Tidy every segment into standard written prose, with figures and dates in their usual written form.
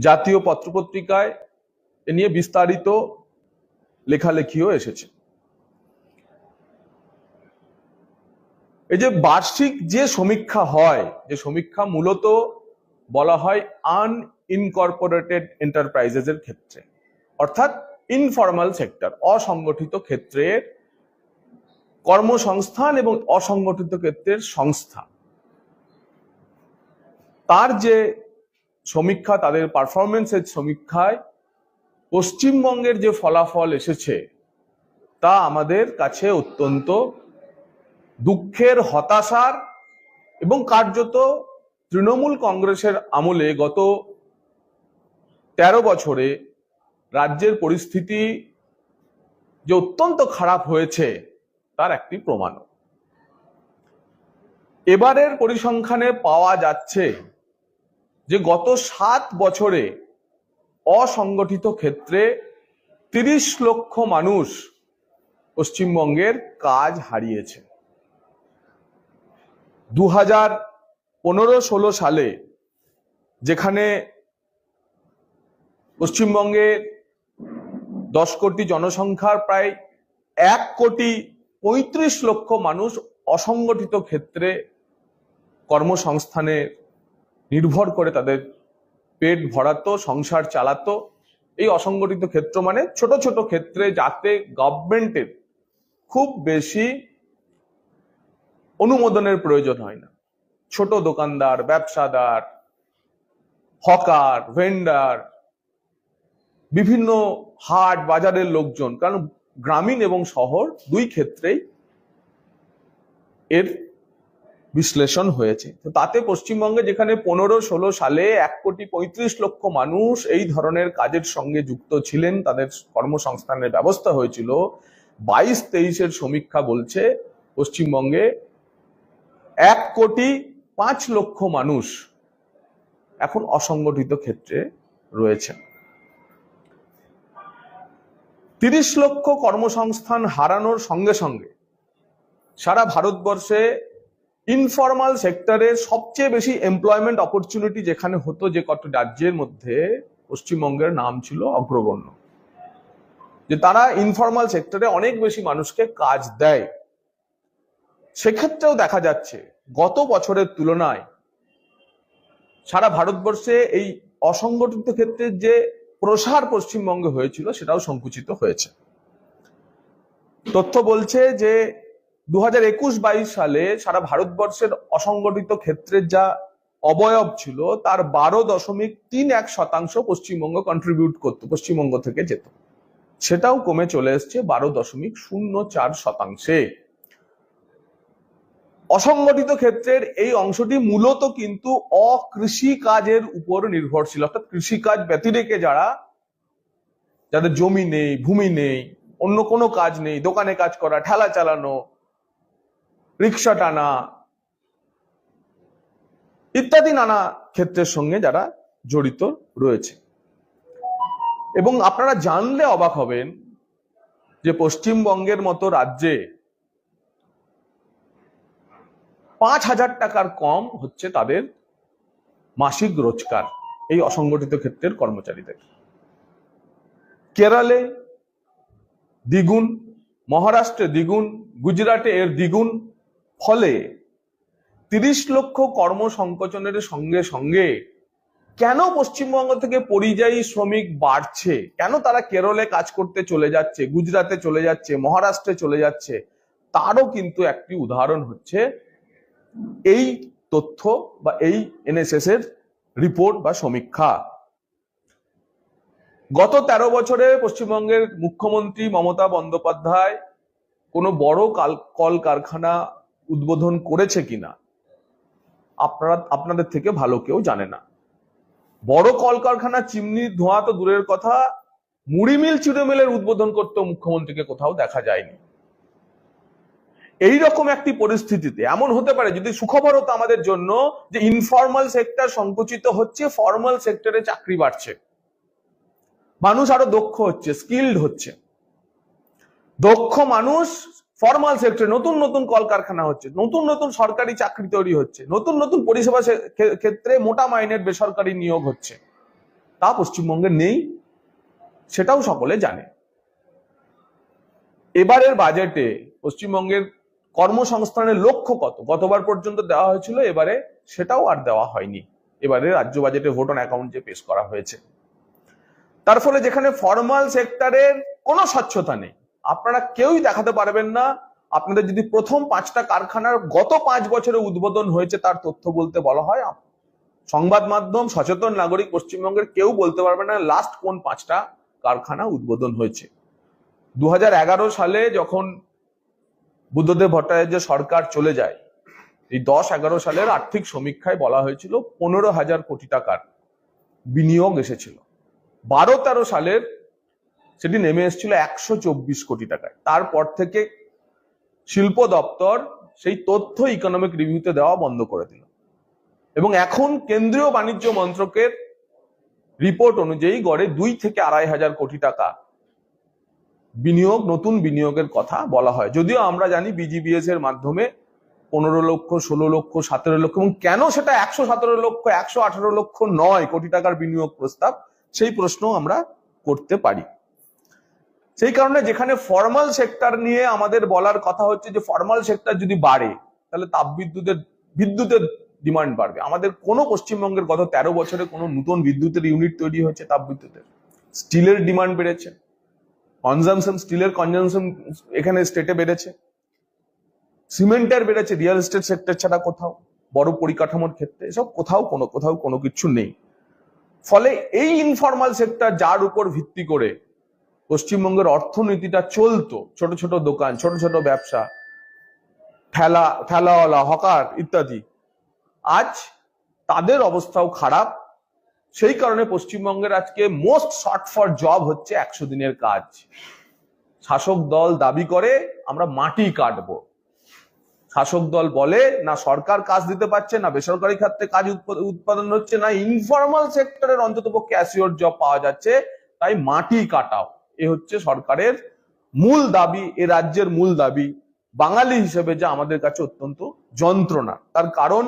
জাতীয় পত্রপত্রিকায় এ নিয়ে বিস্তারিত লেখালেখিও এসেছে। এই যে বার্ষিক যে সমীক্ষা হয়, যে সমীক্ষা মূলত বলা হয় আনইনকর্পোরেটেড এন্টারপ্রাইজেস এর ক্ষেত্রে, অর্থাৎ ইনফর্মাল সেক্টর, অসংগঠিত ক্ষেত্রের কর্মসংস্থান এবং অসংগঠিত ক্ষেত্রের সংস্থা, তার যে সমীক্ষা, তাদের পারফরমেন্সের সমীক্ষায় পশ্চিমবঙ্গের যে ফলাফল এসেছে তা আমাদের কাছে অত্যন্ত দুঃখের, হতাশার এবং কার্যত তৃণমূল কংগ্রেসের আমলে গত 13 বছরে রাজ্যের পরিস্থিতি যে অত্যন্ত খারাপ হয়েছে তার একটি প্রমাণ। এবারের পরিসংখ্যানে পাওয়া যাচ্ছে যে গত 7 বছরে অসংগঠিত ক্ষেত্রে 30 লক্ষ মানুষ পশ্চিমবঙ্গের কাজ হারিয়েছে। 2015-16 সালে যেখানে পশ্চিমবঙ্গের 10 কোটি জনসংখ্যার প্রায় 1,35,00,000 মানুষ অসংগঠিত ক্ষেত্রে কর্মসংস্থানে নির্ভর করে তাদের পেট ভরাতো, সংসার চালাতো। এই অসংগঠিত ক্ষেত্র মানে ছোট ছোট ক্ষেত্রে যাতে গভর্নমেন্টের খুব বেশি অনুমোদনের প্রয়োজন হয় না, ছোট দোকানদার, ব্যবসাদার, হকার, ভেন্ডার, বিভিন্ন হাট বাজারের লোকজন, কারণ গ্রামীণ এবং শহর দুই ক্ষেত্রেই এর বিশ্লেষণ হয়েছে। তো তাতে পশ্চিমবঙ্গে যেখানে 15-16 সালে 1,35,00,000 মানুষ এই ধরনের কাজের সঙ্গে যুক্ত ছিলেন, তাদের কর্মসংস্থানের ব্যবস্থা হয়েছিল, 22-23-এর সমীক্ষা বলছে পশ্চিমবঙ্গে 1,05,00,000 মানুষ এখন অসংগঠিত ক্ষেত্রে রয়েছে। 30 লক্ষ কর্মসংস্থান হারানোর সঙ্গে সঙ্গে সারা ভারতবর্ষে ইনফর্মাল সেক্টরে সবচেয়ে বেশি এমপ্লয়মেন্ট অপরচুনিটি যেখানে হতো, যে কত রাজ্যের মধ্যে পশ্চিমবঙ্গের নাম ছিল অগ্রগণ্য, যে তারা ইনফর্মাল সেক্টরে অনেক বেশি মানুষকে কাজ দেয়। সেক্ষেত্রেও দেখা যাচ্ছে গত বছরের তুলনায় সারা ভারতবর্ষে এই অসংগঠিত ক্ষেত্রে যে প্রসার পশ্চিমবঙ্গে হয়েছিল সেটাও সংকুচিত হয়েছে। তথ্য বলছে যে 2021-22 সালে সারা ভারতবর্ষের অসংগঠিত ক্ষেত্রের যা অবয়ব ছিল তার 12.31% পশ্চিমবঙ্গ কন্ট্রিবিউট করত, পশ্চিমবঙ্গ থেকে যেত। সেটাও কমে চলে এসছে 12.04%। অসংগঠিত ক্ষেত্রের এই অংশটি মূলত কিন্তু অকৃষি কাজের উপর নির্ভরশীল, অর্থাৎ কৃষিকাজ ব্যতিরেকে যাদের জমি নেই, ভূমি নেই, অন্য কোনো কাজ নেই, দোকানে কাজ করা, ঠেলা চালানো, রিক্সা টানা ইত্যাদি নানা ক্ষেত্রের সঙ্গে যারা জড়িত রয়েছে। এবং আপনারা জানলে অবাক হবেন যে পশ্চিমবঙ্গের মতো রাজ্যে 5,000 টাকার কম হচ্ছে তাদের মাসিক রোজগার এই অসংগঠিত ক্ষেত্রের কর্মচারীদের। কেরালে দ্বিগুণ, মহারাষ্ট্রে দ্বিগুণ, গুজরাটে এর দ্বিগুণ। ফলে 30 লক্ষ কর্মসংকোচনের সঙ্গে সঙ্গে কেন পশ্চিমবঙ্গ থেকে পরিযায়ী শ্রমিক বাড়ছে, কেন তারা কেরলে কাজ করতে চলে যাচ্ছে, গুজরাটে চলে যাচ্ছে, মহারাষ্ট্রে চলে যাচ্ছে, তারও কিন্তু একটি উদাহরণ হচ্ছে এই তথ্য বা এই এনএসএস এর রিপোর্ট বা সমীক্ষা। গত 13 বছরে পশ্চিমবঙ্গের মুখ্যমন্ত্রী মমতা বন্দ্যোপাধ্যায় কোনো বড় কলকারখানা উদ্বোধন করেছে কিনা আপনাদের থেকে ভালো কেউ জানে না। বড় কলকারখানা, চিমনির ধোঁয়া তো দূরের কথা, মুড়ি মিল, চিড়ে মিলের উদ্বোধন করতে মুখ্যমন্ত্রীকে কোথাও দেখা যায়নি। এইরকম একটি পরিস্থিতিতে এমন হতে পারে, যদি সুখবর হতো আমাদের জন্য, যে ইনফর্মাল সেক্টর সংকুচিত হচ্ছে, ফর্মাল সেক্টরে চাকরি বাড়ছে, মানুষ আরো দক্ষ হচ্ছে, স্কিলড হচ্ছে, দক্ষ মানুষ ফর্মাল সেক্টরে, নতুন নতুন কলকারখানা হচ্ছে, নতুন নতুন সরকারি চাকরি তৈরি হচ্ছে, নতুন নতুন পরিষেবা ক্ষেত্রে মোটা মাইনের বেসরকারি নিয়োগ হচ্ছে। তা পশ্চিমবঙ্গে নেই, সেটাও সকলে জানে। এবারের বাজেটে পশ্চিমবঙ্গের কর্মসংস্থানের লক্ষ্য কত গতবার পর্যন্ত দেওয়া হয়েছিল, এবারে সেটাও আর দেওয়া হয়নি। এবারে রাজ্য বাজেটে ভোট অন অ্যাকাউন্ট যে পেশ করা হয়েছে, তার ফলে যেখানে ফর্মাল সেক্টরের কোনো স্বচ্ছতা নেই, আপনারা কেউই দেখাতে পারবেন না। আপনাদের যদি প্রথম 5টা কারখানার গত 5 বছরে উদ্বোধন হয়েছে তার তথ্য বলতে বলা হয়, সংবাদ মাধ্যম, সচেতন নাগরিক পশ্চিমবঙ্গের কেউ বলতে পারবে না লাস্ট কোন 5টা কারখানা উদ্বোধন হয়েছে। 2011 সালে যখন বুদ্ধদেব ভট্টাচার্য সরকার চলে যায়, এই 10-11 সালের আর্থিক সমীক্ষায় বলা হয়েছিল 15,000 কোটি টাকার বিনিয়োগ এসেছিল। 12-13 সালের সেটি নেমে এসেছিল 124 কোটি টাকায়। তারপর থেকে শিল্প দপ্তর সেই তথ্য ইকোনমিক রিভিউতে দেওয়া বন্ধ করে দিল, এবং এখন কেন্দ্রীয় বাণিজ্য মন্ত্রকের রিপোর্ট অনুযায়ী গড়ে 2 থেকে 2,500 কোটি টাকা বিনিয়োগ, নতুন বিনিয়োগের কথা বলা হয়। যদিও আমরা জানি বিজিবিএস এর মাধ্যমে 15 লক্ষ, 16 লক্ষ, 17 লক্ষ, এবং কেন সেটা 117 লক্ষ, 118 লক্ষ নয় কোটি টাকার বিনিয়োগ প্রস্তাব, সেই প্রশ্ন আমরা করতে পারি। সেই কারণে যেখানে ফর্মাল সেক্টর নিয়ে আমাদের বলার কথা হচ্ছে যে ফর্মাল সেক্টর যদি বাড়ে তাহলে বিদ্যুতের ডিমান্ড বাড়বে। আমাদের কোনো পশ্চিমবঙ্গের গত 13 বছরে কোনো নতুন বিদ্যুতের ইউনিট তৈরি হয়েছে? তাপবিদ্যুতের। স্টিলের ডিমান্ড বেড়েছে, স্টিলের কনজামশন এখানে স্টেটে বেড়েছে, সিমেন্টের বেড়েছে, রিয়েল এস্টেট সেক্টর ছাড়া কোথাও, বড় পরিকাঠামোর ক্ষেত্রে এসব কোথাও কোনো কিছু নেই। ফলে এই ইনফর্মাল সেক্টর, যার উপর ভিত্তি করে পশ্চিমবঙ্গের অর্থনীতিটা চলতো, ছোট ছোট দোকান, ছোট ছোট ব্যবসা, ঠেলাওয়ালা, হকার ইত্যাদি, আজ তাদের অবস্থাও খারাপ। সেই কারণে পশ্চিমবঙ্গের আজকে মোস্ট শর্ট ফর জব হচ্ছে 100 দিনের কাজ। শাসক দল দাবি করে আমরা মাটি কাটবো, শাসক দল বলে না সরকার কাজ দিতে পারছে না, বেসরকারি খাতে কাজ উৎপাদন হচ্ছে না, ইনফর্মাল সেক্টরের অন্ততপক্ষে অ্যাসিওর জব পাওয়া যাচ্ছে, তাই মাটি কাটাও। এ হচ্ছে সরকারের মূল দাবি, এ রাজ্যের মূল দাবি। বাঙালি হিসেবে যা আমাদের কাছে অত্যন্ত যন্ত্রণা। তার কারণ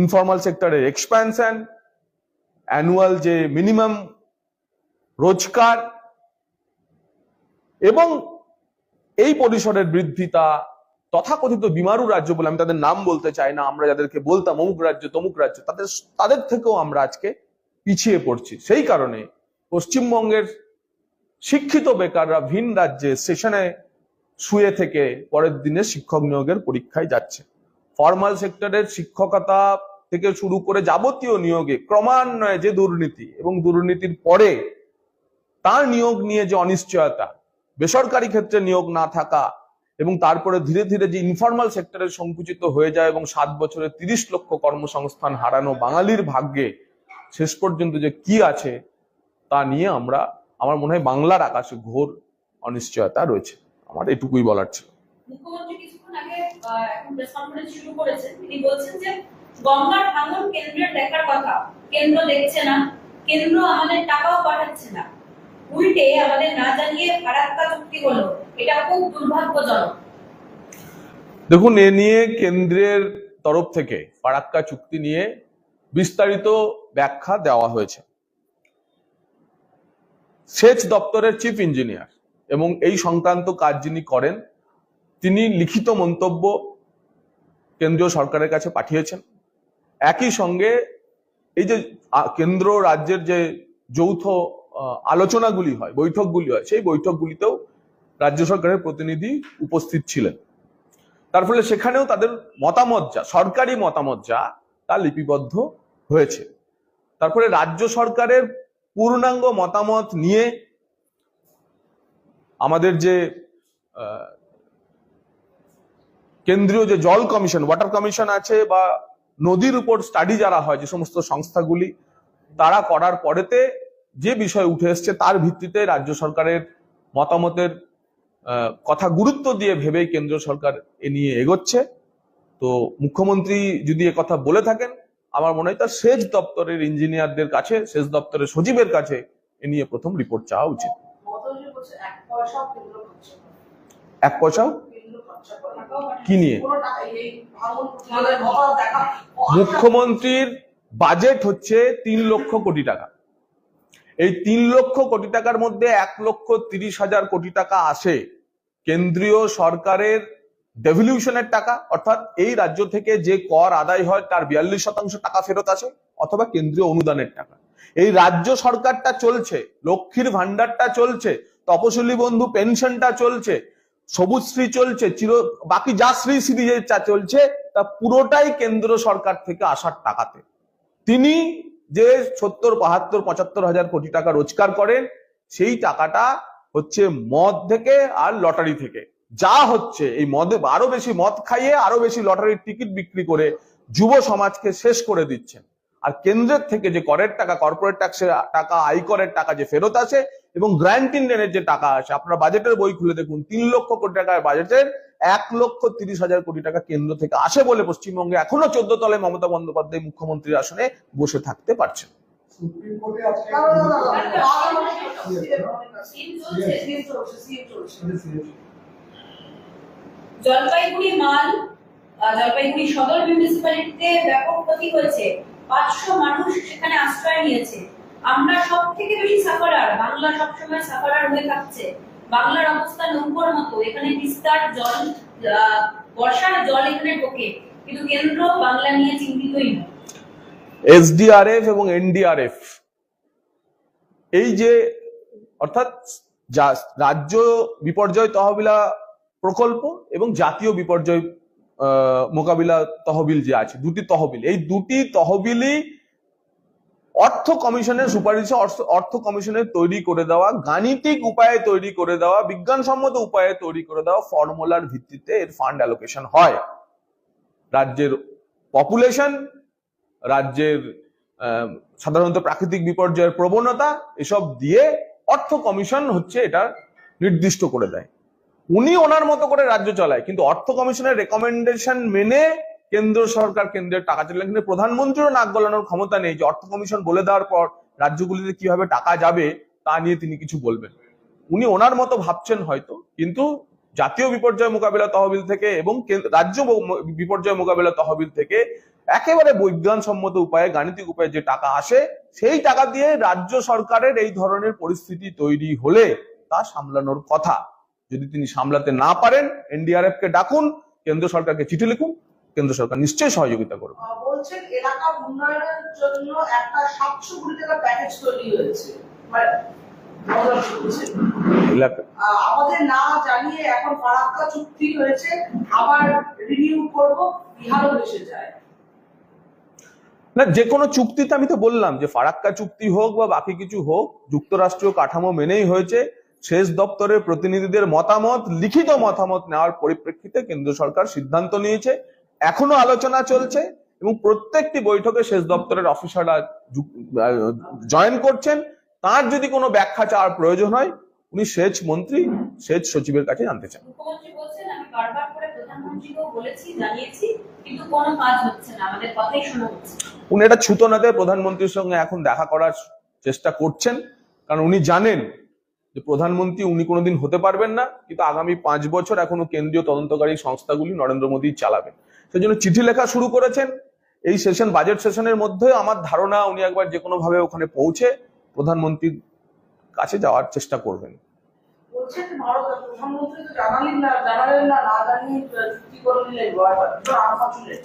ইনফর্মাল সেক্টরের এক্সপ্যানশন, অ্যানুয়াল যে মিনিমাম রোজগার এবং এই পরিসরের বৃদ্ধি, তা তথাকথিত বিমারু রাজ্য বলে আমি তাদের নাম বলতে চাই না, আমরা যাদেরকে বলতাম অমুক রাজ্য তমুক রাজ্য, তাদের থেকেও আমরা আজকে পিছিয়ে পড়ছি। সেই কারণে পশ্চিমবঙ্গের শিক্ষিত বেকাররা ভিন রাজ্যে স্টেশনে শুয়ে থেকে পরের দিনে শিক্ষক নিয়োগের পরীক্ষায় যাচ্ছে। ফর্মাল সেক্টরের শিক্ষকতা থেকে শুরু করে যাবতীয় নিয়োগে ক্রমান্বয়ে যে দুর্নীতি এবং দুর্নীতির পরে তার নিয়োগ নিয়ে যে অনিশ্চয়তা, বেসরকারি ক্ষেত্রে নিয়োগ না থাকা, এবং তারপরে ধীরে ধীরে যে ইনফর্মাল সেক্টরের সংকুচিত হয়ে যায় এবং 7 বছরে 30 লক্ষ কর্মসংস্থান হারানো বাঙালির ভাগ্যে শেষ পর্যন্ত যে কি আছে তা নিয়ে আমার মনে হয় বাংলার আকাশে ঘোর অনিশ্চয়তা রয়েছে। আমার এটুকুই বলার ছিল। মুখ্যমন্ত্রী কিছুক্ষণ আগে এখন প্রেস কনফারেন্স শুরু করেছেন, তিনি বলছেন যে গঙ্গার ভাঙন কেন্দ্রের দেখার কথা, কেন্দ্র দেখছে না, কেন্দ্র আমাদের টাকাও পাঠাচ্ছে না, উল্টে আমাদের না জানিয়ে ফারাক্কা চুক্তি হলো, এটা খুব দুর্ভাগ্যজনক। দেখুন, এ নিয়ে কেন্দ্রের তরফ থেকে ফারাক্কা চুক্তি নিয়ে বিস্তারিত ব্যাখ্যা দেওয়া হয়েছে। সেচ দপ্তরের চিফ ইঞ্জিনিয়ার এবং এই সংক্রান্ত কাজ যিনি করেন, তিনি লিখিত মন্তব্য কেন্দ্রীয় সরকারের কাছে পাঠিয়েছেন। একই সঙ্গে এই যে কেন্দ্র রাজ্যের যে যৌথ আলোচনাগুলি হয়, বৈঠকগুলি হয়, সেই বৈঠকগুলিতেও রাজ্য সরকারের প্রতিনিধি উপস্থিত ছিলেন। তার ফলে সেখানেও তাদের মতামত, যা সরকারি মতামত, যা তা লিপিবদ্ধ হয়েছে। তারপরে রাজ্য সরকারের পূর্ণাঙ্গ মতামত নিয়ে আমাদের যে কেন্দ্রীয় যে জল কমিশন, ওয়াটার কমিশন আছে, বা নদীর উপর স্টাডি যারা হয়, যে সমস্ত সংস্থাগুলি, তারা করার পরেতে যে বিষয় উঠে এসছে তার ভিত্তিতে রাজ্য সরকারের মতামতের কথা গুরুত্ব দিয়ে ভেবেই কেন্দ্র সরকার এ নিয়ে এগোচ্ছে। তো মুখ্যমন্ত্রী যদি কথা বলে থাকেন, আমার মনে হয় তার সেচ দপ্তরের ইঞ্জিনিয়ারদের কাছে, সেচ দপ্তরের সচিবের কাছে এ নিয়ে প্রথম রিপোর্ট চাওয়া উচিত। 1 পয়সাও কি নিয়ে? মুখ্যমন্ত্রীর বাজেট হচ্ছে 3 লক্ষ কোটি টাকা। এই 3 লক্ষ কোটি টাকার মধ্যে 1,30,000 কোটি টাকা আসে কেন্দ্রীয় সরকারের ডেভলিউশনের টাকা, অর্থাৎ এই রাজ্য থেকে যে কর আদায় হয় তার 42% টাকা ফেরত আসে, অথবা কেন্দ্রীয় অনুদানের টাকা। এই রাজ্য সরকারটা চলছে, লক্ষ্মীর ভান্ডারটা চলছে, তপশিলি বন্ধু পেনশনটা চলছে, সবুজশ্রী চলছে, বাকি যা শ্রী যা চলছে তা পুরোটাই কেন্দ্র সরকার থেকে আসার টাকাতে। তিনি যে 70, 72, 75 হাজার কোটি টাকা রোজগার করেন, সেই টাকাটা হচ্ছে মদ থেকে আর লটারি থেকে। যা হচ্ছে এই মদে আরো বেশি মদ খাইয়ে আরো বেশি লটারির টিকিট বিক্রি করে যুব সমাজকে শেষ করে দিচ্ছেন। আর কেন্দ্রের থেকে যে করের টাকা, কর্পোরেট ট্যাক্সের টাকা, আয়করের টাকা যে ফেরত আসে এবং গ্র্যান্ট ইন্ডিয়ানের যে টাকা আসে, আপনারা বাজেটের বই খুলে দেখুন, 3 লক্ষ কোটি টাকার বাজেটের 1,30,000 কোটি টাকা কেন্দ্র থেকে আসে বলে পশ্চিমবঙ্গে এখনো 14 তলায় মমতা বন্দ্যোপাধ্যায় মুখ্যমন্ত্রীর আসনে বসে থাকতে পারছেন। সুপ্রিম কোর্টে আজকে জলপাইগুড়ি সদর মিউনিসিপ্যালিটিতে ব্যাপক ক্ষতি হয়েছে, 500 মানুষ সেখানে আশ্রয় নিয়েছে। আমরা সব থেকে বেশি সাফারার, বাংলা সবসময় সাফারার হয়ে থাকছে। বাংলার অবস্থা নৌকোর মতো, এখানে তিস্তার জল, বর্ষার জল এখানে ঢোকে, কিন্তু কেন্দ্র বাংলা নিয়ে চিন্তিতই নয়। এসডিআরএফ এবং এনডিআরএফ, এই যে অর্থাৎ রাজ্য বিপর্যয় তহবিলা প্রকল্প এবং জাতীয় বিপর্যয় মোকাবিলা তহবিল যে আছে, দুটি তহবিল, এই দুটি তহবিলই অর্থ কমিশনের সুপারিশে অর্থ কমিশনের তৈরি করে দেওয়া, গাণিতিক উপায়ে তৈরি করে দেওয়া, বিজ্ঞানসম্মত উপায়ে তৈরি করে দেওয়া ফর্মুলার ভিত্তিতে এর ফান্ড অ্যালোকেশন হয়। রাজ্যের পপুলেশন, রাজ্যের সাধারণত প্রাকৃতিক বিপর্যয়ের প্রবণতা, এসব দিয়ে অর্থ কমিশন হচ্ছে এটা নির্দিষ্ট করে দেয়। উনি ওনার মতো করে রাজ্য চালায়, কিন্তু অর্থ কমিশনের রেকমেন্ডেশন মেনে কেন্দ্র সরকার কেন্দ্রের টাকা চালায়। কিন্তু প্রধানমন্ত্রীরও নাক গলানোর ক্ষমতা নেই যে অর্থ কমিশন বলে দেওয়ার পর রাজ্যগুলিতে কিভাবে টাকা যাবে তা নিয়ে তিনি কিছু বলবেন। উনি ওনার মতো ভাবছেন হয়তো, কিন্তু জাতীয় বিপর্যয় মোকাবিলা তহবিল থেকে এবং রাজ্য বিপর্যয় মোকাবিলা তহবিল থেকে একেবারে বিজ্ঞানসম্মত উপায়ে, গাণিতিক উপায়ে যে টাকা আসে, সেই টাকা দিয়ে রাজ্য সরকারের এই ধরনের পরিস্থিতি তৈরি হলে তা সামলানোর কথা। যদি তিনি সামলাতে না পারেন, এনডিআরএফ কে ডাকুন, কেন্দ্র সরকারকে চিঠি লিখুন, কেন্দ্র সরকার নিশ্চয়ই সহযোগিতা করবে। বলছেন এলাকা উন্নয়নের জন্য একটা 700 কোটি টাকা প্যাকেজ তৈরি হয়েছে, আমাদের না জানিয়ে এখন ফারাক্কা চুক্তি হয়েছে, আবার রিনিউ করব, বিহারও এসে যায় না। যে কোনো চুক্তিতে আমি তো বললাম যে ফারাক্কা চুক্তি হোক বা বাকি কিছু হোক, যুক্তরাষ্ট্রীয় কাঠামো মেনেই হয়েছে। সেচ দপ্তরের প্রতিনিধিদের মতামত, লিখিত মতামত নেওয়ার পরিপ্রেক্ষিতে কেন্দ্র সরকার সিদ্ধান্ত নিয়েছে। এখনো আলোচনা চলছে এবং প্রত্যেকটি বৈঠকে সেচ দপ্তরের অফিসাররা জয়েন করছেন। তার যদি কোনো ব্যাখ্যা চাওয়ার প্রয়োজন হয়, উনি সেচ মন্ত্রী, সেচ সচিবের কাছে জানতে চান। মুখ্যমন্ত্রী বলছেন, আমি বারবার করে প্রধানমন্ত্রীকেও বলেছি, জানিয়েছি, কিন্তু কোনো কাজ হচ্ছে না, আমাদের কথাই শোনা হচ্ছে না। উনি এটা ছুতোনাতে প্রধানমন্ত্রীর সঙ্গে এখন দেখা করার চেষ্টা করছেন, কারণ উনি জানেন যে প্রধানমন্ত্রী উনি কোনোদিন হতে পারবেন না, কিন্তু আগামী 5 বছর এখনো কেন্দ্রীয় তদন্তকারী সংস্থাগুলি নরেন্দ্র মোদী চালাবেন। সেই জন্য চিঠি লেখা শুরু করেছেন। এই সেশন, বাজেট সেশনের মধ্যে আমার ধারণা উনি একবার যে কোনো ভাবে ওখানে পৌঁছে প্রধানমন্ত্রীর কাছে যাওয়ার চেষ্টা করবেন। বলছেন ভারত প্রধানমন্ত্রী তো জানালেন না জানিয়ে চুক্তি করে নিলেন,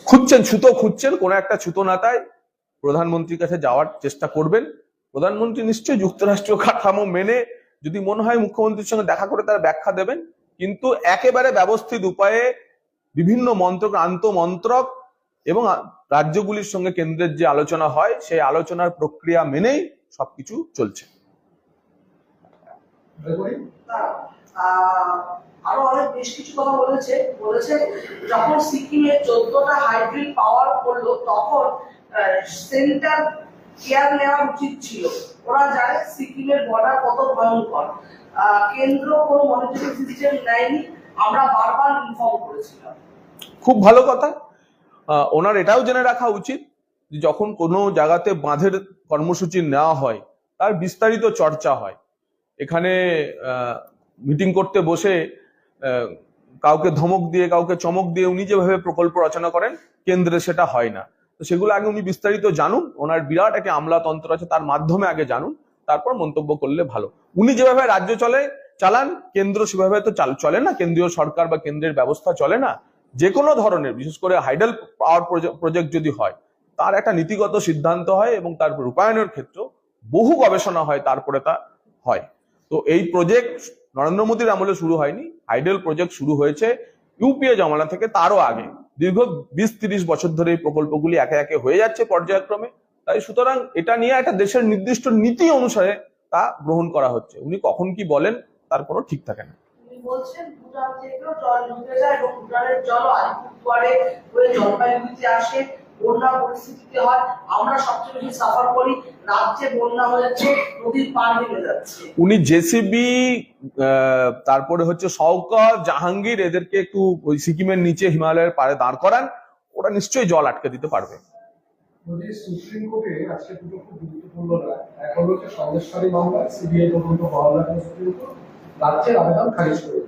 খুঁজছেন, ছুতো খুঁজছেন, কোন একটা ছুতো নাতায় প্রধানমন্ত্রীর কাছে যাওয়ার চেষ্টা করবেন। প্রধানমন্ত্রী নিশ্চয়ই যুক্তরাষ্ট্রীয় কাঠামো মেনে, যদি মনে হয় মুখ্যমন্ত্রীর সঙ্গে দেখা করে তার ব্যাখ্যা দেবেন, কিন্তু একেবারে ব্যবস্থিত উপায়ে বিভিন্ন মন্ত্রক, আন্তঃমন্ত্রক এবং রাজ্যগুলির সঙ্গে কেন্দ্রের যে আলোচনা হয়, সেই আলোচনার প্রক্রিয়া মেনেই সবকিছু চলছে। আরো অনেক বেশ কিছু কথা বলেছে যখন সিকিমে 14টা হাইব্রিড পাওয়ার করলো, তখন সেন্টার কেয়ার নেওয়া উচিত ছিল। ওরা জানে সিকিমের বর্ডার কত ভয়ঙ্কর, কেন্দ্র কোনো মনিটরিং সিস্টেম নেয়নি, আমরা বারবার ইনফর্ম করেছিলাম। খুব ভালো কথা। ওনার এটাও জেনে রাখা উচিত যে যখন কোনো জায়গাতে বাঁধের কর্মসূচি নেওয়া হয়, তার বিস্তারিত চর্চা হয়। এখানে মিটিং করতে বসে কাউকে ধমক দিয়ে, কাউকে চমক দিয়ে উনি যেভাবে প্রকল্প রচনা করেন, কেন্দ্রে সেটা হয় না। তো সেগুলো আগে উনি বিস্তারিত জানুন, ওনার বিরাট একটা আমলাতন্ত্র আছে, তার মাধ্যমে আগে জানুন, তারপর মন্তব্য করলে ভালো। উনি যেভাবে রাজ্য চালান, কেন্দ্র সেভাবে তো চলে না, কেন্দ্রীয় সরকার বা কেন্দ্রের ব্যবস্থা চলে না। যে কোনো ধরনের, বিশেষ করে হাইডেল পাওয়ার প্রজেক্ট যদি হয়, তার একটা নীতিগত সিদ্ধান্ত হয় এবং তার রূপায়ণের ক্ষেত্রে বহু গবেষণা হয়, তারপরে তা হয়। তো এই প্রজেক্ট নরেন্দ্র মোদীর আমলে শুরু হয়নি, হাইডেল প্রজেক্ট শুরু হয়েছে ইউপিএ জমানা থেকে, তারও আগে। দীর্ঘ 20-30 বছর ধরে এই প্রকল্পগুলি একে একে হয়ে যাচ্ছে পর্যায়ক্রমে। তাই সুতরাং এটা নিয়ে একটা দেশের নির্দিষ্ট নীতি অনুসারে তা গ্রহণ করা হচ্ছে। উনি কখন কি বলেন তার কোনো ঠিক থাকে না। উনি বলছেন ভুটান থেকেও জল ঢুকে যায় এবং ভুটানের জল আলিপুরদুয়ারে হয়ে জলপাইগুড়িতে আসে, বন্যা পরিস্থিতিতে হয়, আমরা সবচেয়ে বেশি সাফার করি, রাজ্যে বন্যা হয়েছে, নদীর পার নেমে যাচ্ছে। উনি জেসিবি, তারপরে হচ্ছে শওকত, জাহাঙ্গীর, এদেরকে একটু ওই সিকিমের নিচে হিমালয়ের পাড়ে দাঁড় করান, ওরা নিশ্চয়ই জল আটকে দিতে পারবে। সুপ্রিম কোর্টে আজকে দুটো খুব গুরুত্বপূর্ণ রায়। এক হলো যে সন্দেশখালী মামলা সিবিআই তদন্ত হওয়ার লাগে সুপ্রিম কোর্ট রাজ্যের আবেদন খারিজ করে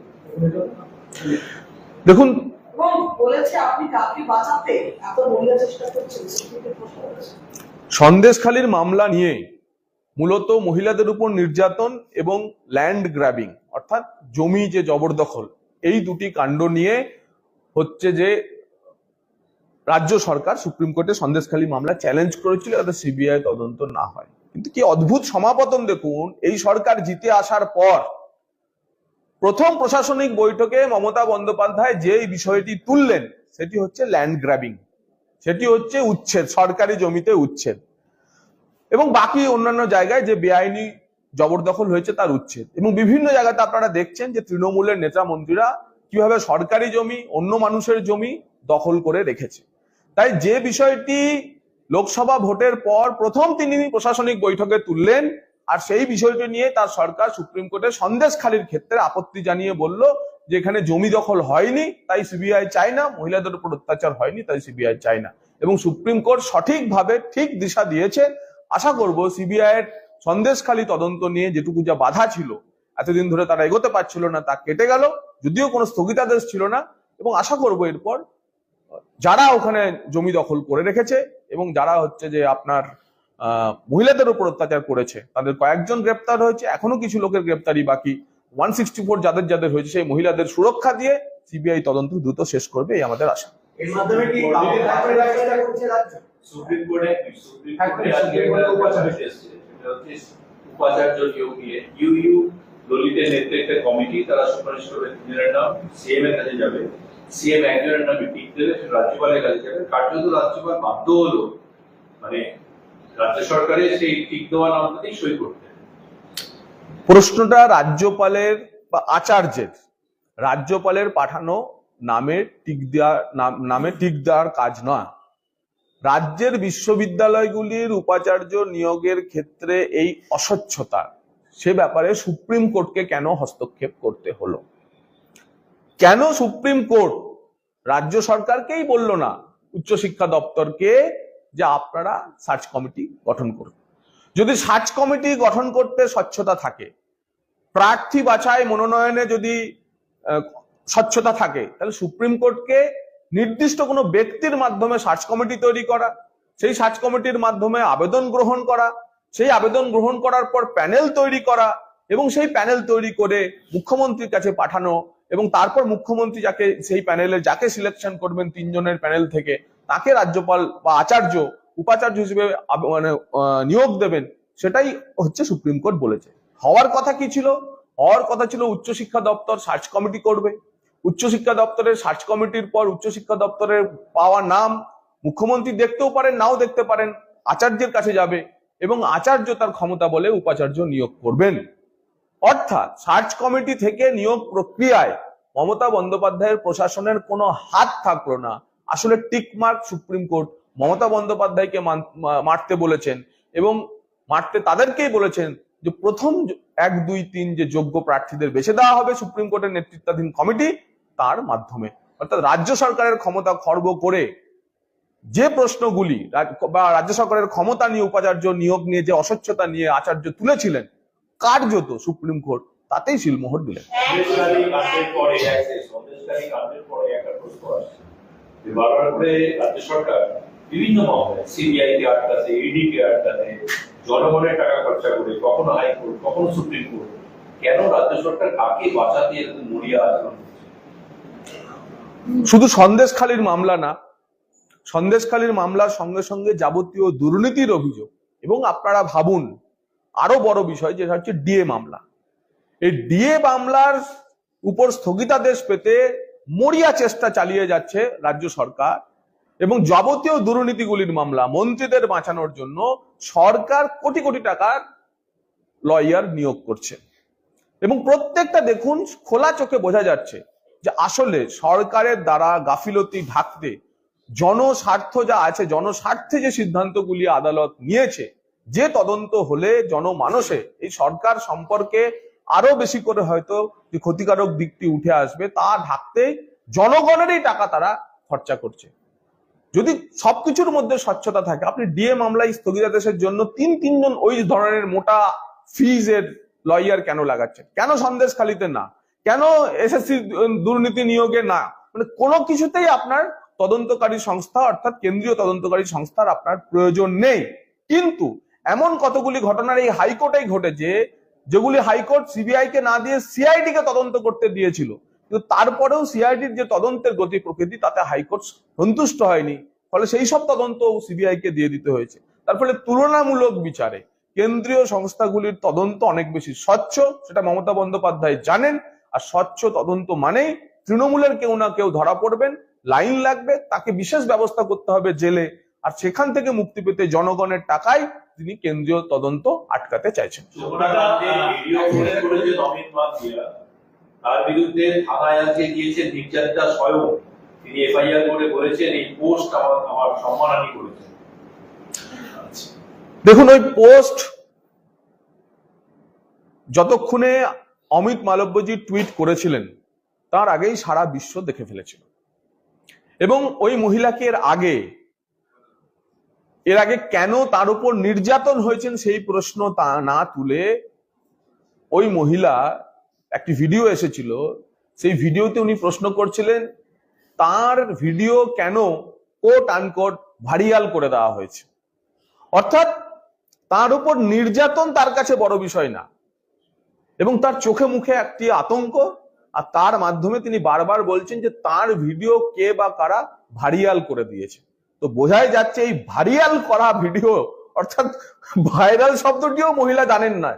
দেখুন, এবং বলেছে আপনি কাকে বাঁচাতে এত মহিলা চেষ্টা করছেন, প্রশ্ন করেছে। সন্দেশখালীর মামলা নিয়ে মূলত মহিলাদের উপর নির্যাতন এবং ল্যান্ড গ্র্যাবিং অর্থাৎ জমি যে জবরদখল, এই দুটি কাণ্ড নিয়ে হচ্ছে যে রাজ্য সরকার সুপ্রিম কোর্টে সন্দেশখালী মামলা চ্যালেঞ্জ করেছিল যাতে সিবিআই তদন্ত না হয়। কিন্তু কি অদ্ভুত সমাপতন দেখুন, এই সরকার জিতে আসার পর প্রথম প্রশাসনিক বৈঠকে মমতা বন্দ্যোপাধ্যায় যে বিষয়টি তুললেন সেটি হচ্ছে ল্যান্ড গ্র্যাবিং, সেটি হচ্ছে উচ্ছেদ, সরকারি জমিতে উচ্ছেদ, এবং বাকি অন্যান্য জায়গায় যে বেআইনি জবরদখল হয়েছে তার উচ্ছেদ। এবং বিভিন্ন জায়গাতে আপনারা দেখছেন যে তৃণমূলের নেতা মন্ত্রীরা কিভাবে সরকারি জমি অন্য মানুষের জমি দখল করে রেখেছে। তাই যে বিষয়টি লোকসভা ভোটের পর প্রথম তিনি প্রশাসনিক বৈঠকে তুললেন, আর সেই বিষয়টি নিয়ে তার সরকার সুপ্রিম কোর্টে সন্দেশখালীর ক্ষেত্রে আপত্তি জানিয়ে বলল যে এখানে জমি দখল হয়নি তাই সিবিআই চায় না, মহিলাদের উপর অত্যাচার হয়নি তাই সিবিআই চায় না। এবং সুপ্রিম কোর্ট সঠিকভাবে ঠিক দিশা দিয়েছে। আশা করব সিবিআই এর সন্দেশখালী তদন্ত নিয়ে যেটুকু যা বাধা ছিল, এতদিন ধরে তারা এগোতে পারছিল না, তা কেটে গেল, যদিও কোনো স্থগিতাদেশ ছিল না। এবং আশা করব এরপর যারা ওখানে জমি দখল করে রেখেছে এবং যারা হচ্ছে যে আপনার মহিলাদের উপর অত্যাচার করেছে, তাদের কয়েকজন গ্রেপ্তার হয়েছে, এখনো কিছু লোকের গ্রেপ্তারি বাকি। 164 যাদের হয়েছে সেই মহিলাদের সুরক্ষা দিয়ে সিবিআই তদন্ত দ্রুত শেষ করবে, এই আমাদের আশা। এর মাধ্যমে কি সুপ্রিম কোর্টে উপাচার্য নিয়োগ নিয়ে ইউ ললিতের নেতৃত্বে কমিটি, তারা সুপারিশ করবে তিনজনের নাম, সিএম এর কাছে যাবে, সিএম একজনের নামে টিক দেবে, রাজ্যপালের কাছে যাবে। কার্যত রাজ্যপাল বাধ্য হলো মানে রাজ্য সরকারের সেই টিক দেওয়া নামটাতেই সই করতে। প্রশ্নটা রাজ্যপালের বা আচার্যের, রাজ্যপালের পাঠানো নামে টিক দেওয়ার কাজ নয়। রাজ্যের বিশ্ববিদ্যালয়গুলির উপাচার্য নিয়োগের ক্ষেত্রে এই অস্বচ্ছতা, সে ব্যাপারে সুপ্রিম কোর্টকে কেন হস্তক্ষেপ করতে হলো? কেন সুপ্রিম কোর্ট রাজ্য সরকারকেই বলল না, উচ্চশিক্ষা দপ্তরকে, যে আপনারা সার্চ কমিটি গঠন করুন? যদি সার্চ কমিটি গঠন করতে স্বচ্ছতা থাকে, প্রার্থী বাছাই মনোনয়নে যদি স্বচ্ছতা থাকে, তাহলে সুপ্রিম কোর্টকে নির্দিষ্ট কোনো ব্যক্তির মাধ্যমে সার্চ কমিটি তৈরি করা, সেই সার্চ কমিটির মাধ্যমে আবেদন গ্রহণ করা, সেই আবেদন গ্রহণ করার পর প্যানেল তৈরি করা, এবং সেই প্যানেল তৈরি করে মুখ্যমন্ত্রীর কাছে পাঠানো, এবং তারপর মুখ্যমন্ত্রী যাকে সেই প্যানেলে যাকে সিলেকশন করবেন 3 জনের প্যানেল থেকে, তাকে রাজ্যপাল বা আচার্য উপাচার্য হিসেবে মানে নিয়োগ দেবেন। সেটাই হচ্ছে সুপ্রিম কোর্ট বলেছে। হওয়ার কথা কি ছিল? হওয়ার কথা ছিল উচ্চশিক্ষা দপ্তর সার্চ কমিটি করবে, উচ্চশিক্ষা দপ্তরের সার্চ কমিটির পর উচ্চশিক্ষা দপ্তরের পাওয়া নাম মুখ্যমন্ত্রী দেখতেও পারেন, নাও দেখতে পারেন, আচার্যের কাছে যাবে এবং আচার্য তার ক্ষমতা বলে উপাচার্য নিয়োগ করবেন। অর্থাৎ সার্চ কমিটি থেকে নিয়োগ প্রক্রিয়ায় মমতা বন্দ্যোপাধ্যায়ের প্রশাসনের কোনো হাত থাকলো না। আসলে tick mark supreme court Mamata বন্দ্যোপাধ্যায়কে মারতে বলেছেন, এবং মারতে তাদেরকেই বলেছেন যে প্রথম 1, 2, 3 যে যোগ্য প্রার্থীদের বেছে দেওয়া হবে সুপ্রিম কোর্টের নেতৃত্বাধীন কমিটি, তার মাধ্যমে। অর্থাৎ রাজ্য সরকারের ক্ষমতা খর্ব করে যে প্রশ্নগুলি বা রাজ্য সরকারের ক্ষমতা নিয়ে উপাচার্য নিয়োগ নিয়ে যে অস্বচ্ছতা নিয়ে আচার্য তুলেছিলেন, কার্যত সুপ্রিম কোর্ট তাতেই সিলমোহর দিলেন। বারবার করে রাজ্য সরকার বিভিন্ন মামলায় সিবিআই কে আটকাতে, ইডি কে আটকাতে, জনগণের টাকা খরচা করে, কখনো হাইকোর্ট, কখনো সুপ্রিম কোর্ট। কেন রাজ্য সরকার কাকে বাঁচাতে এরকম মরিয়া আচরণ করছে? শুধু সন্দেশখালীর মামলা না, সন্দেশখালীর মামলার সঙ্গে সঙ্গে যাবতীয় দুর্নীতির অভিযোগ, এবং আপনারা ভাবুন আরো বড় বিষয় যেটা হচ্ছে ডিএ মামলা। এই ডিএ মামলার উপর স্থগিতাদেশ পেতে মরিয়া চেষ্টা চালিয়ে যাচ্ছে রাজ্য সরকার, এবং যাবতীয় দুর্নীতিগুলির মামলা মন্ত্রীদের বাঁচানোর জন্য সরকার কোটি কোটি টাকার লয়ার নিয়োগ করছে। এবং প্রত্যেকটা দেখুন খোলা চোখে বোঝা যাচ্ছে যে আসলে সরকারের দ্বারা গাফিলতি ঢাকতে জনস্বার্থ যা আছে, জনস্বার্থে যে সিদ্ধান্তগুলি আদালত নিয়েছে, যে তদন্ত হলে জনমানসে এই সরকার সম্পর্কে আরো বেশি করে হয়তো যে ক্ষতিকারক দিকটি উঠে আসবে, তা ঢাকতে জনগণেরই টাকা তারা খরচা করছে। যদি সবকিছুর মধ্যে স্বচ্ছতা থাকে, আপনি ডিএ মামলায় স্থগিতাদেশের জন্য তিনজন ওই ধরনের মোটা ফিজের লয়ার কেন লাগাচ্ছেন? কেন সন্দেশখালীতে না? কেন এসএসসি দুর্নীতি নিয়োগে না? মানে কোনো কিছুতেই আপনার তদন্তকারী সংস্থা অর্থাৎ কেন্দ্রীয় তদন্তকারী সংস্থার আপনার প্রয়োজন নেই। কিন্তু এমন কতগুলি ঘটনার এই হাইকোর্টেই ঘটেছে যেগুলি হাইকোর্ট সিবিআই কে না দিয়ে সিআইডি কে তদন্ত করতে দিয়েছিল, কিন্তু তারপরেও সিআইডির যে তদন্তের গতি প্রকৃতি তাতে হাইকোর্ট সন্তুষ্ট হয়নি, ফলে সেই সব তদন্ত সিবিআই কে দিয়ে দিতে হয়েছে। তার ফলে তুলনামূলক বিচারে কেন্দ্রীয় সংস্থাগুলির তদন্ত অনেক বেশি স্বচ্ছ, সেটা মমতা বন্দ্যোপাধ্যায় জানেন। আর স্বচ্ছ তদন্ত মানেই তৃণমূলের কেউ না কেউ ধরা পড়বেন, লাইন লাগবে, তাকে বিশেষ ব্যবস্থা করতে হবে জেলে, আর সেখান থেকে মুক্তি পেতে জনগণের টাকায় তিনি কেন্দ্রীয় তদন্ত আটকাতে চাইছেন। তার বিরুদ্ধে থানায় আজকে গিয়েছেন নির্যাতিতা স্বয়ং, তিনি এফআইআর করে বলেছেন এই পোস্ট আমার সম্মানহানি করেছে। দেখুন, ওই পোস্ট যতক্ষণে অমিত মালব্যজি টুইট করেছিলেন তার আগেই সারা বিশ্ব দেখে ফেলেছিল, এবং ওই মহিলাকে এর আগে কেন তার উপর নির্যাতন হয়েছেন সেই প্রশ্ন তা না তুলে ওই মহিলা একটি ভিডিও এসেছিল, সেই ভিডিওতে উনি প্রশ্ন করছিলেন তার ভিডিও কেন কোট আনকোট ভাইরাল করে দেওয়া হয়েছে। অর্থাৎ তার উপর নির্যাতন তার কাছে বড় বিষয় না, এবং তার চোখে মুখে একটি আতঙ্ক, আর তার মাধ্যমে তিনি বারবার বলছেন যে তার ভিডিও কে বা কারা ভাইরাল করে দিয়েছে। তো বোঝাই যাচ্ছে এই ভাইরাল করা ভিডিও, অর্থাৎ ভাইরাল শব্দটিও মহিলা জানেন না,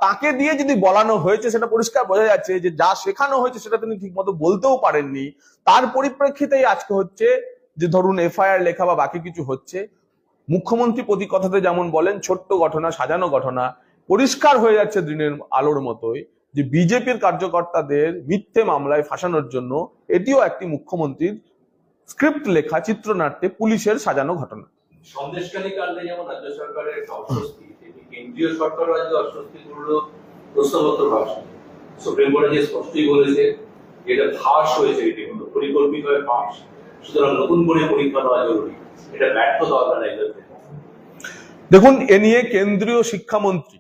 তাকে দিয়ে যদি বলানো হয়েছে সেটা পরিষ্কার বোঝা যাচ্ছে যে যা শেখানো হয়েছে সেটা তিনি ঠিক মতো বলতেও পারেননি। তার পরিপ্রেক্ষিতেই আজকে হচ্ছে যে ধরুন এফআইআর লেখা বা বাকি কিছু হচ্ছে। মুখ্যমন্ত্রী প্রতি কথাতে যেমন বলেন ছোট্ট ঘটনা, সাজানো ঘটনা, পরিষ্কার হয়ে যাচ্ছে দিনের আলোর মতোই যে বিজেপির কার্যকর্তাদের মিথ্যে মামলায় ফাঁসানোর জন্য এটিও একটি মুখ্যমন্ত্রীর স্ক্রিপ্ট লেখা চিত্রনাট্যে পুলিশের সাজানো ঘটনা। সন্দেশখালী কাণ্ডে যেমন রাজ্য সরকারের অস্বস্তি, কেন্দ্রীয় সরকার রাজ্য অস্বস্তি করলো প্রশ্নপত্র ভাষা। সুপ্রিম কোর্টে যে স্পষ্টই বলেছে এটা ফাঁস হয়েছে, রীতিমতো পরিকল্পিতভাবে ফাঁস, সুতরাং নতুন করে পরীক্ষা নেওয়া জরুরি। এটা ব্যর্থতা অর্গানাইজার। দেখুন, এ নিয়ে কেন্দ্রীয় শিক্ষামন্ত্রী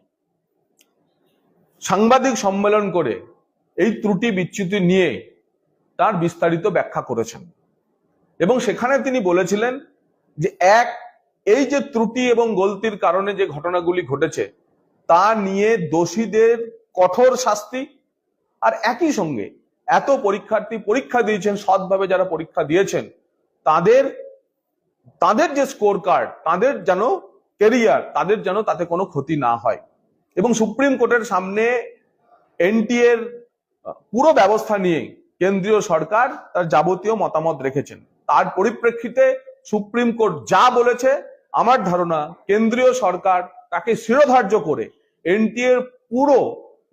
সাংবাদিক সম্মেলন করে এই ত্রুটি বিচ্যুতি নিয়ে তার বিস্তারিত ব্যাখ্যা করেছেন, এবং সেখানে তিনি বলেছিলেন যে এই যে ত্রুটি এবং গলতির কারণে যে ঘটনাগুলি ঘটেছে তা নিয়ে দোষীদের কঠোর শাস্তি, আর একই সঙ্গে এত পরীক্ষার্থী পরীক্ষা দিয়েছেন, সৎভাবে যারা পরীক্ষা দিয়েছেন তাদের যে স্কোর কার্ড, তাদের যেন ক্যারিয়ার, তাদের যেন তাতে কোনো ক্ষতি না হয়। এবং সুপ্রিম কোর্টের সামনে এনটিএ এর পুরো ব্যবস্থা নিয়ে কেন্দ্রীয় সরকার তার যাবতীয় মতামত রেখেছেন। তার পরিপ্রেক্ষিতে সুপ্রিম কোর্ট যা বলেছে, আমার ধারণা কেন্দ্রীয় সরকার তাকে শিরোধার্য করে এনটিএ এর পুরো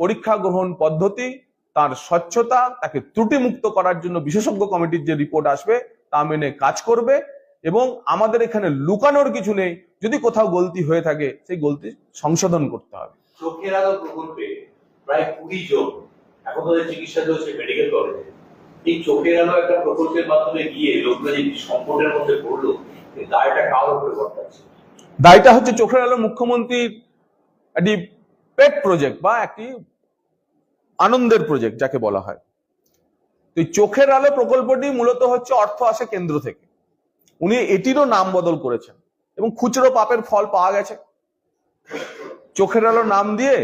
পরীক্ষা গ্রহণ পদ্ধতি, তার স্বচ্ছতা, তাকে ত্রুটি মুক্ত করার জন্য বিশেষজ্ঞ কমিটির যে রিপোর্ট আসবে তা মেনে কাজ করবে। এবং আমাদের এখানে লুকানোর কিছু নেই, যদি কোথাও গলতি হয়ে থাকে সেই গলতি সংশোধন করতে হবে। চোখের আলো প্রকল্পে প্রায় 20 জন এখন তাদের চিকিৎসা চলছে মেডিকেল কলেজে। এই চোখের আলো একটা প্রকল্পের মাধ্যমে গিয়ে লোকরা যে সংকটের মধ্যে পড়লো, এই দায়টা কার উপরে বর্তাচ্ছে? দায়টা হচ্ছে চোখের আলো মুখ্যমন্ত্রীর একটি পেট প্রজেক্ট বা একটি আনন্দের প্রজেক্ট যাকে বলা হয়। তো এই চোখের আলো প্রকল্পটি মূলত হচ্ছে অর্থ আসে কেন্দ্র থেকে, উনি এটিরও নাম বদল করেছেন এবং খুচরো পাপের ফল পাওয়া গেছে। চোখের আলো নাম দিয়ে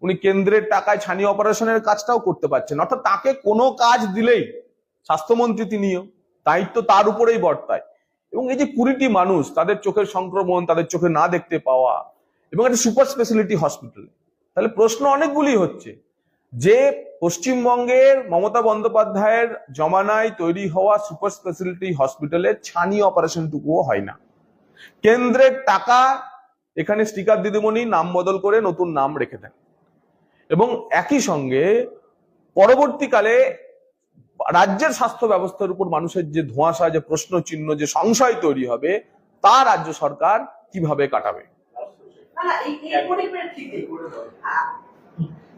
উনি কেন্দ্রের টাকায় ছানি অপারেশনের কাজটাও করতে পারছেন। অর্থাৎ তাকে কোনো কাজ দিলেই, স্বাস্থ্যমন্ত্রী তিনিও, দায়িত্ব তার উপরেই বর্তায়। এবং এই যে 20টি মানুষ, তাদের চোখের সংক্রমণ, তাদের চোখে না দেখতে পাওয়া, এবং একটা সুপার স্পেশালিটি হসপিটাল, তাহলে প্রশ্ন অনেকগুলি হচ্ছে যে পশ্চিমবঙ্গের মমতা বন্দ্যোপাধ্যায়ের জমানায় তৈরি হওয়া সুপার স্পেশালিটি হসপিটালে ছানি অপারেশনটুকুও হয় না। কেন্দ্রের টাকা, এখানে স্টিকার দিদিমণি নাম বদল করে নতুন নাম রেখে দেন, এবং একই সঙ্গে পরবর্তীকালে রাজ্যের স্বাস্থ্য ব্যবস্থার উপর মানুষের যে ধোঁয়াশা, যে প্রশ্ন চিহ্ন, যে সংশয় তৈরি হবে, তা রাজ্য সরকার কিভাবে কাটাবে? না না, এই পরিপ্রেক্ষিতে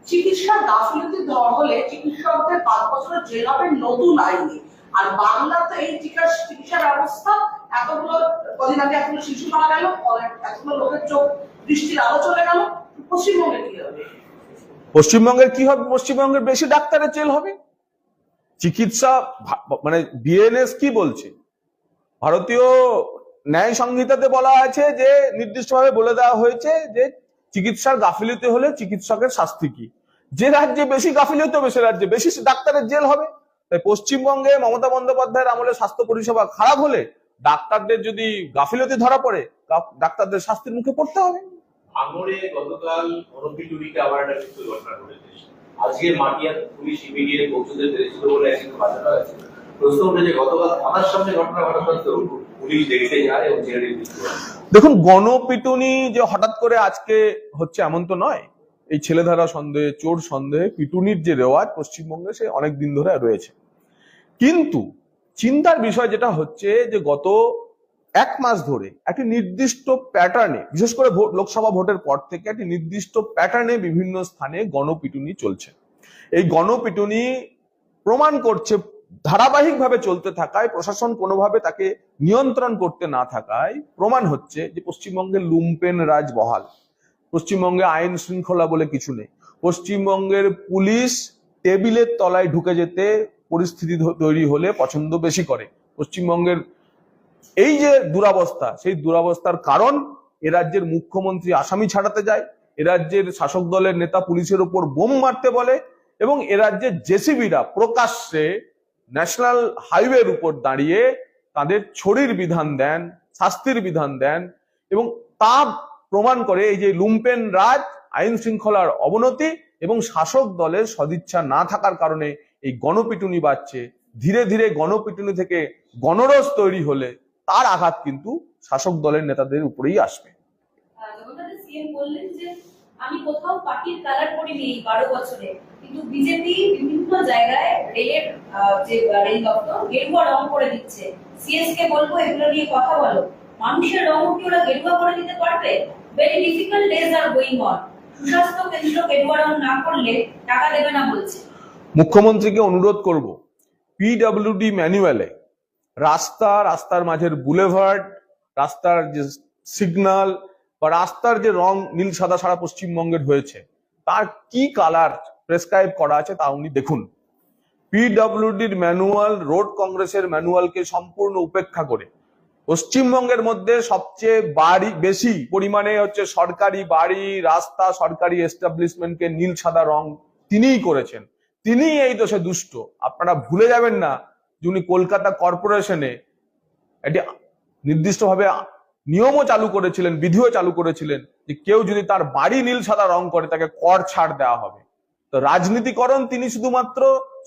চিকিৎসার গাফিলতি ধরা হলে চিকিৎসকদের 5 বছরের জেল হবে নতুন আইনে। আর বাংলাতে এই চিকিৎসা ব্যবস্থা এতগুলো, কদিন আগে এতগুলো শিশু মারা গেল, এতগুলো লোকের চোখ দৃষ্টির আলো চলে গেল, পশ্চিমবঙ্গে কি হবে? পশ্চিমবঙ্গের কি হবে? পশ্চিমবঙ্গের বেশি ডাক্তারের জেল হবে। চিকিৎসা মানে বিএনএস কি বলছে? ভারতীয় ন্যায় সংহিতাতে বলা আছে যে, নির্দিষ্টভাবে বলে দেওয়া হয়েছে যে চিকিৎসার গাফিলতি হলে চিকিৎসকের শাস্তি কি। যে রাজ্যে বেশি গাফিলতি হবে সে রাজ্যে বেশি ডাক্তারের জেল হবে। তাই পশ্চিমবঙ্গে মমতা বন্দ্যোপাধ্যায়ের আমলে স্বাস্থ্য পরিষেবা খারাপ হলে, ডাক্তারদের যদি গাফিলতি ধরা পড়ে, ডাক্তারদের শাস্তির মুখে পড়তে হবে। ভাঙড়ে গতকাল গণপিটুনিকে আবার একটা মৃত্যু ঘটনা ঘটেছে। আজকে মাটিয়া পুলিশ ইমিডিয়েট পৌঁছতে পেরেছিল বলে একদিন বাজানো আছে। প্রশ্ন উঠে যে গতকাল থানার সামনে ঘটনা ঘটা সত্ত্বেও পুলিশ দেখতে যায় এবং ছেড়ে দিচ্ছে। দেখুন, গণপিটুনি যে হঠাৎ করে আজকে হচ্ছে এমন তো নয়। এই ছেলেধারা সন্দেহে, চোর সন্দেহে পিটুনির যে রেওয়াজ পশ্চিমবঙ্গে, সে অনেক দিন ধরে রয়েছে। কিন্তু চিন্তার বিষয় যেটা হচ্ছে যে গত 1 মাস ধরে একটি নির্দিষ্ট প্যাটার্নে, বিশেষ করে লোকসভা ভোটের পর থেকে একটি নির্দিষ্ট প্যাটার্নে বিভিন্ন স্থানে গণপিটুনি চলছে। এই গণপিটুনি প্রমাণ করছে, ধারাবাহিকভাবে চলতে থাকায়, প্রশাসন কোনোভাবে তাকে নিয়ন্ত্রণ করতে না থাকায় প্রমাণ হচ্ছে যে পশ্চিমবঙ্গের লুম্পেন রাজ বহাল। পশ্চিমবঙ্গে আইন শৃঙ্খলা বলে কিছু নেই। পশ্চিমবঙ্গের পুলিশ টেবিলের তলায় ঢুকে যেতে পরিস্থিতি তৈরি হলে পছন্দ বেশি করে। পশ্চিমবঙ্গের এই যে দুরাবস্থা, সেই দুরাবস্থার কারণ এ রাজ্যের মুখ্যমন্ত্রী আসামি ছাড়াতে যায়, এ রাজ্যের শাসক দলের নেতা পুলিশের উপর বোম মারতে বলে, এবং এ রাজ্যের জেসিবিরা প্রকাশ্যে ন্যাশনাল হাইওয়ের উপর দাঁড়িয়ে তাদের ছড়ির বিধান দেন, শাস্তির বিধান দেন, এবং তা প্রমাণ করে এই যে লুম্পেন রাজ, আইন শৃঙ্খলার অবনতি এবং শাসক দলের সদিচ্ছা না থাকার কারণে এই গণপিটুনি বাড়ছে। ধীরে ধীরে গণপিটুনি থেকে গণরোষ তৈরি হলে তার আঘাত কিন্তু শাসক দলের নেতাদের উপরেই আসবে। সিএম বললেন যে আমি কোথাও পার্টির কালার করিনি এই 12 বছরে, কিন্তু বিজেপি বিভিন্ন জায়গায় রেলের যে রেল দপ্তর গেরুয়া রং করে দিচ্ছে। সিএস কে বলবো এগুলো নিয়ে কথা বলো, মানুষের রং কি ওরা গেরুয়া করে দিতে পারবে? Very difficult days are going on. সুস্বাস্থ্য কেন্দ্র গেরুয়া রং না করলে টাকা দেবে না বলছে। মুখ্যমন্ত্রীকে অনুরোধ করব, পিডব্লিউডি ম্যানুয়ালে রাস্তার মাঝের বুলেভার্ড, রাস্তার যে সিগন্যাল বা রাস্তার যে রং নীল সাদা সারা পশ্চিমবঙ্গের হয়েছে, তার কি কালার প্রেসক্রাইব করা আছে তা উনি দেখুন। পিডব্লিউডির ম্যানুয়াল রোড কংগ্রেসের ম্যানুয়ালকে সম্পূর্ণ উপেক্ষা করে পশ্চিমবঙ্গের মধ্যে সবচেয়ে বেশি পরিমাণে হচ্ছে সরকারি বাড়ি, রাস্তা, সরকারি এস্টাবলিশমেন্টকে নীল সাদা রং তিনিই করেছেন। তিনি এই দোষে দুষ্ট। আপনারা ভুলে যাবেন না যে উনি কলকাতা কর্পোরেশনে একটি নির্দিষ্টভাবে নিয়মও চালু করেছিলেন, বিধিও চালু করেছিলেন যে কেউ যদি তার বাড়ি নীল সাদা রং করে তাকে কর ছাড় দেওয়া হবে। তো রাজনীতিকরণ তিনি শুধুমাত্র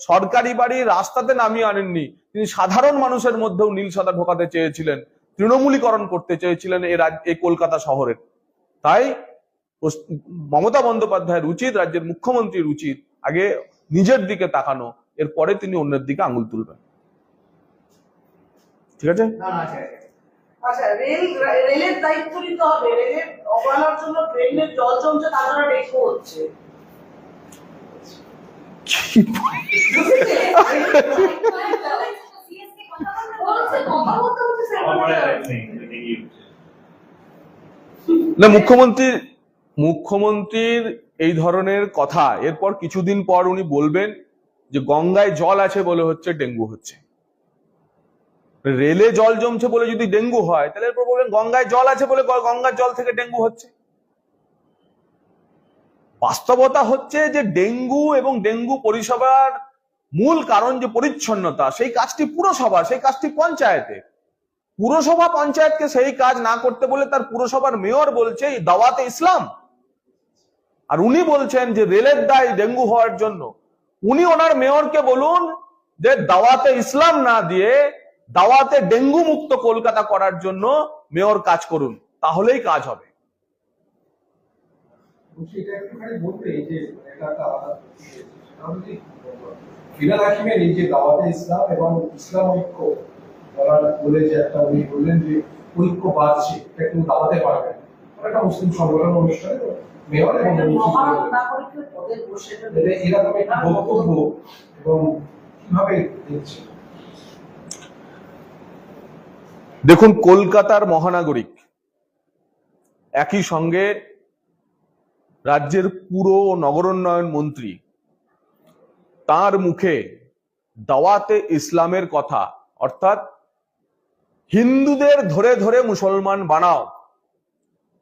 সরকারি বাড়ি, রাস্তাতে নামিয়ে আনেননি, তিনি সাধারণ মানুষের মধ্যেও নীল সাদা ঢোকাতে চেয়েছিলেন, তৃণমূলীকরণ করতে চেয়েছিলেন এই কলকাতা শহরের। তাই মমতা বন্দ্যোপাধ্যায়ের উচিত, রাজ্যের মুখ্যমন্ত্রীর উচিত আগে নিজের দিকে তাকানো, এরপরে তিনি অন্যের দিকে আঙুল তুলবেন। ঠিক আছে? আচ্ছা, রেলের দায়িত্ব নিতে হবে। রেলের অবহেলার জন্য ট্রেনের জল জমছে, তাছাড়া ডেকো হচ্ছে। না, মুখ্যমন্ত্রীর এই ধরনের কথা এরপর কিছুদিন পর উনি বলবেন যে গঙ্গায় জল আছে বলে হচ্ছে ডেঙ্গু হচ্ছে। রেলে জল জমছে বলে যদি ডেঙ্গু হয়, তাহলে এরপর বলবেন গঙ্গায় জল আছে বলে গঙ্গার জল থেকে ডেঙ্গু হচ্ছে। বাস্তবতা হচ্ছে যে ডেঙ্গু এবং ডেঙ্গু পরিষেবার মূল কারণ যে পরিচ্ছন্নতা, সেই কাজটি পুরসভা, সেই কাজটি পঞ্চায়েতে। পুরসভা পঞ্চায়েতকে সেই কাজ না করতে বলে তার পুরসভার মেয়র বলছে দাওয়াতে ইসলাম, আর উনি বলছেন যে রেলের দায় ডেঙ্গু হওয়ার জন্য। উনি ওনার মেয়রকে বলুন যে দাওয়াতে ইসলাম না দিয়ে দাওয়াতে ডেঙ্গু মুক্ত কলকাতা করার জন্য মেয়র কাজ করুন, তাহলেই কাজ হবে। এটা একটুখানি বলতে যে এটা একটা আলাদা ফিরাদ হাকিমের এই যে দাওয়াতে ইসলাম এবং ইসলাম ঐক্য বলে যে একটা উনি বললেন যে ঐক্য বাড়ছে, এটা কেউ দাওয়াতে পারবে না, একটা মুসলিম সংগঠন অনুষ্ঠানে মেয়র এবং মহান নাগরিকের পদে বসে এরকম একটা বক্তব্য এবং কিভাবে দেখছে? দেখুন, কলকাতার মহানাগরিক, একই সঙ্গে রাজ্যের পুর ও নগরোন্নয়ন মন্ত্রী, তার মুখে দাওয়াতে ইসলামের কথা, অর্থাৎ হিন্দুদের ধরে ধরে মুসলমান বানাও,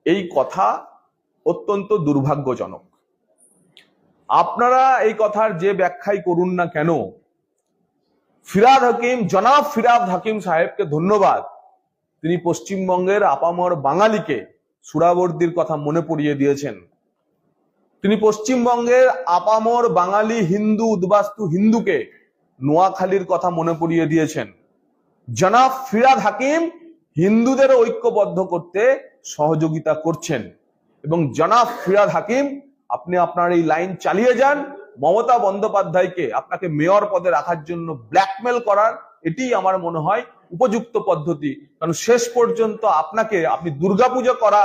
এই কথা অত্যন্ত দুর্ভাগ্যজনক। আপনারা এই কথার যে ব্যাখ্যাই করুন না কেন, ফিরহাদ হাকিম, জনাব ফিরহাদ হাকিম সাহেবকে ধন্যবাদ, তিনি পশ্চিমবঙ্গের আপামর বাঙালিকে সুরাবর্দির কথা মনে পড়িয়ে দিয়েছেন। তিনি পশ্চিমবঙ্গের আপামর বাঙালি হিন্দু উদ্বাস্তু হিন্দুকে নোয়াখালীর কথা মনে পড়িয়ে দিয়েছেন। জনাব ফিরহাদ হাকিম হিন্দুদের ঐক্যবদ্ধ করতে সহযোগিতা করছেন, এবং জনাব ফিরহাদ হাকিম, আপনি আপনার এই লাইন চালিয়ে যান। মমতা বন্দ্যোপাধ্যায়কে আপনাকে মেয়র পদে রাখার জন্য ব্ল্যাকমেল করার, এটি আমার মনে হয় উপযুক্ত পদ্ধতি। কারণ শেষ পর্যন্ত আপনি দুর্গাপুজো করা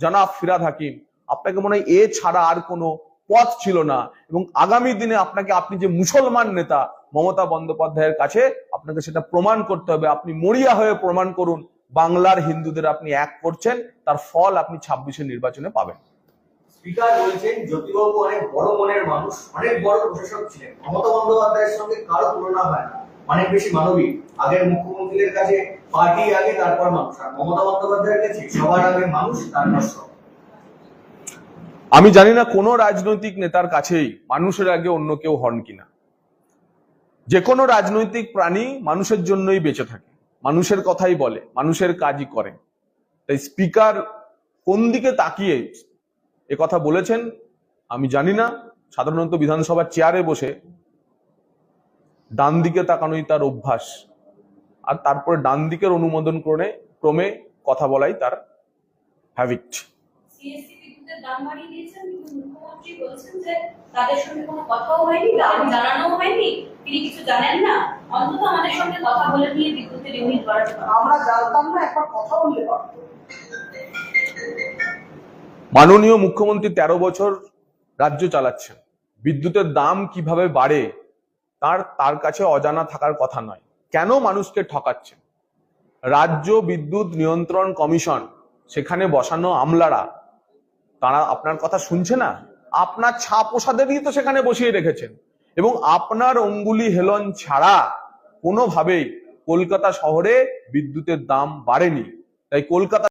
জনাব ফিরহাদ হাকিম, আপনাকে মনে হয় এ ছাড়া আর কোনো পথ ছিল না। এবং আগামী দিনে আপনি যে মুসলমান নেতা মমতা বন্দ্যোপাধ্যায়ের কাছে আপনাকে সেটা প্রমাণ করতে হবে। আপনি মরিয়া হয়ে প্রমাণ করুন বাংলার হিন্দুদের আপনি এক করছেন, তার ফল আপনি 26-এর নির্বাচনে পাবেন। স্পিকার বলছেন জ্যোতিবাবু অনেক বড় মনের মানুষ, অনেক বড় প্রশাসক ছিলেন, মমতা বন্দ্যোপাধ্যায়ের সঙ্গে কারো তুলনা হয় না, অনেক বেশি মানবিক। আগের মুখ্যমন্ত্রীদের কাছে পার্টি আগে, তারপর মানুষ, আর মমতা বন্দ্যোপাধ্যায়ের কাছে সবার আগে মানুষ, তারপর সব। আমি জানি না কোন রাজনৈতিক নেতার কাছেই মানুষের আগে অন্য কেউ হন কিনা। যে কোনো রাজনৈতিক প্রাণী মানুষের জন্যই বেঁচে থাকে, মানুষের কথাই বলে, মানুষের কাজই করে। তাই স্পিকার কোন দিকে তাকিয়ে এ কথা বলেছেন আমি জানি না। সাধারণত বিধানসভার চেয়ারে বসে ডান দিকে তাকানোই তার অভ্যাস, আর তারপরে ডান দিকের অনুমোদন ক্রমে কথা বলাই তার হ্যাবিট। সিএসসি বিদ্যুতের দাম বাড়িয়ে দিয়েছেন, কিন্তু মুখ্যমন্ত্রী বলছেন যে তাদের সঙ্গে কোনো কথাও হয়নি, তাদের জানানোও হয়নি, তিনি কিছু জানেন না। অন্তত আমাদের সঙ্গে কথা বলে নিয়ে বিদ্যুতের ইউনিট বাড়াতে পারেন। আমরা জানতাম না, একবার কথা বললে পারতো। মাননীয় মুখ্যমন্ত্রী 13 বছর রাজ্য চালাচ্ছেন, বিদ্যুতের দাম কিভাবে বাড়ে তার কাছে অজানা থাকার কথা নয়। কেন মানুষকে ঠকাচ্ছেন? রাজ্য বিদ্যুৎ নিয়ন্ত্রণ কমিশন, সেখানে বসানো আমলারা, তারা আপনার কথা শুনছে না। আপনার ছাপ প্রসাদেরই তো সেখানে বসিয়ে রেখেছেন, এবং আপনার অঙ্গুলি হেলন ছাড়া কোনোভাবেই কলকাতা শহরে বিদ্যুতের দাম বাড়েনি। তাই কলকাতা